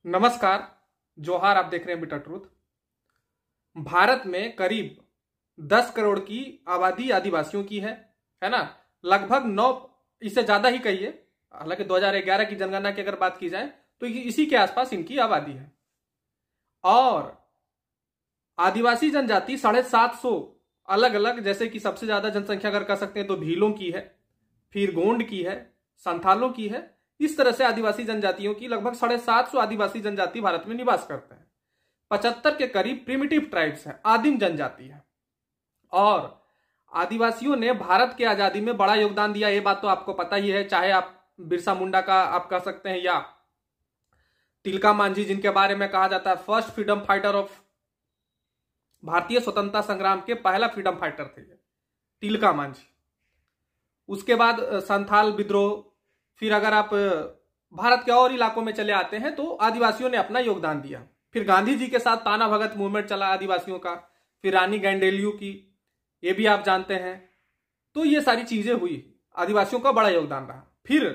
नमस्कार। जोहार। आप देख रहे हैं बिटर ट्रूथ। भारत में करीब 10 करोड़ की आबादी आदिवासियों की है ना। लगभग 9, इससे ज्यादा ही कहिए, हालांकि 2011 की जनगणना की अगर बात की जाए तो इसी के आसपास इनकी आबादी है। और आदिवासी जनजाति 750 अलग अलग, जैसे कि सबसे ज्यादा जनसंख्या अगर कह सकते हैं तो भीलों की है, फिर गोंड की है, संथालों की है। इस तरह से आदिवासी जनजातियों की लगभग 750 आदिवासी जनजाति भारत में निवास करते हैं। 75 के करीब प्रिमिटिव ट्राइब्स हैं, आदिम जनजाति है। और आदिवासियों ने भारत के आजादी में बड़ा योगदान दिया, ये बात तो आपको पता ही है। चाहे आप बिरसा मुंडा का आप कह सकते हैं, या तिलका मांझी, जिनके बारे में कहा जाता है फर्स्ट फ्रीडम फाइटर ऑफ भारतीय स्वतंत्रता संग्राम के पहला फ्रीडम फाइटर थे तिलका मांझी। उसके बाद संथाल विद्रोह। फिर अगर आप भारत के और इलाकों में चले आते हैं तो आदिवासियों ने अपना योगदान दिया। फिर गांधी जी के साथ ताना भगत मूवमेंट चला आदिवासियों का, फिर रानी गैंडेलियो की, ये भी आप जानते हैं। तो ये सारी चीजें हुई, आदिवासियों का बड़ा योगदान रहा। फिर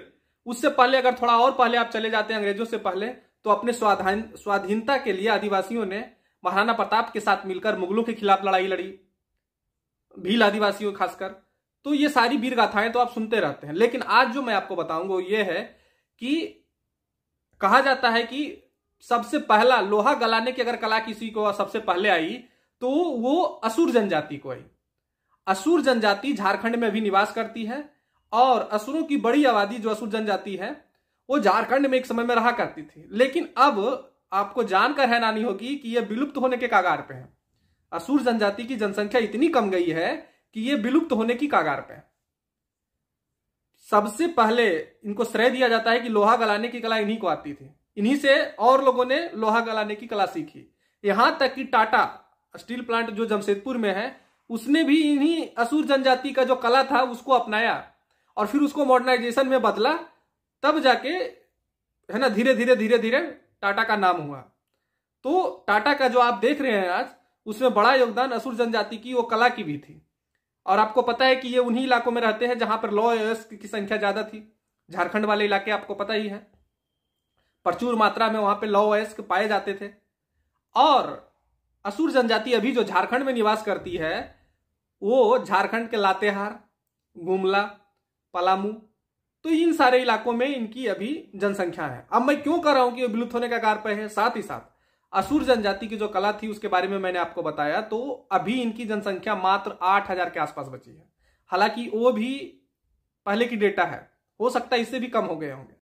उससे पहले अगर थोड़ा और पहले आप चले जाते हैं, अंग्रेजों से पहले, तो अपने स्वाधीनता के लिए आदिवासियों ने महाराणा प्रताप के साथ मिलकर मुगलों के खिलाफ लड़ाई लड़ी, भील आदिवासियों खासकर। तो ये सारी वीर गाथाएं तो आप सुनते रहते हैं। लेकिन आज जो मैं आपको बताऊंगा वो ये है कि कहा जाता है कि सबसे पहला लोहा गलाने की अगर कला किसी को सबसे पहले आई तो वो असुर जनजाति को आई। असुर जनजाति झारखंड में भी निवास करती है, और असुरों की बड़ी आबादी जो असुर जनजाति है वो झारखंड में एक समय में रहा करती थी। लेकिन अब आपको जानकर हैरानी होगी कि यह विलुप्त होने के कगार पे है। असुर जनजाति की जनसंख्या इतनी कम गई है कि ये विलुप्त होने की कगार पे है। सबसे पहले इनको श्रेय दिया जाता है कि लोहा गलाने की कला इन्हीं को आती थी, इन्हीं से और लोगों ने लोहा गलाने की कला सीखी। यहां तक कि टाटा स्टील प्लांट जो जमशेदपुर में है, उसने भी इन्हीं असुर जनजाति का जो कला था उसको अपनाया और फिर उसको मॉडर्नाइजेशन में बदला। तब जाके है ना धीरे धीरे धीरे धीरे टाटा का नाम हुआ। तो टाटा का जो आप देख रहे हैं आज, उसमें बड़ा योगदान असुर जनजाति की वो कला की भी थी। और आपको पता है कि ये उन्हीं इलाकों में रहते हैं जहां पर लॉ वयस्क की संख्या ज्यादा थी। झारखंड वाले इलाके आपको पता ही है, प्रचुर मात्रा में वहां पे लॉ वयस्क पाए जाते थे। और असुर जनजाति अभी जो झारखंड में निवास करती है वो झारखंड के लातेहार, गुमला, पलामू, तो इन सारे इलाकों में इनकी अभी जनसंख्या है। अब मैं क्यों कह रहा हूं कि विलुप्त होने का कार पे है, साथ ही साथ असुर जनजाति की जो कला थी उसके बारे में मैंने आपको बताया, तो अभी इनकी जनसंख्या मात्र 8,000 के आसपास बची है। हालांकि वो भी पहले की डेटा है, हो सकता है इससे भी कम हो गए होंगे।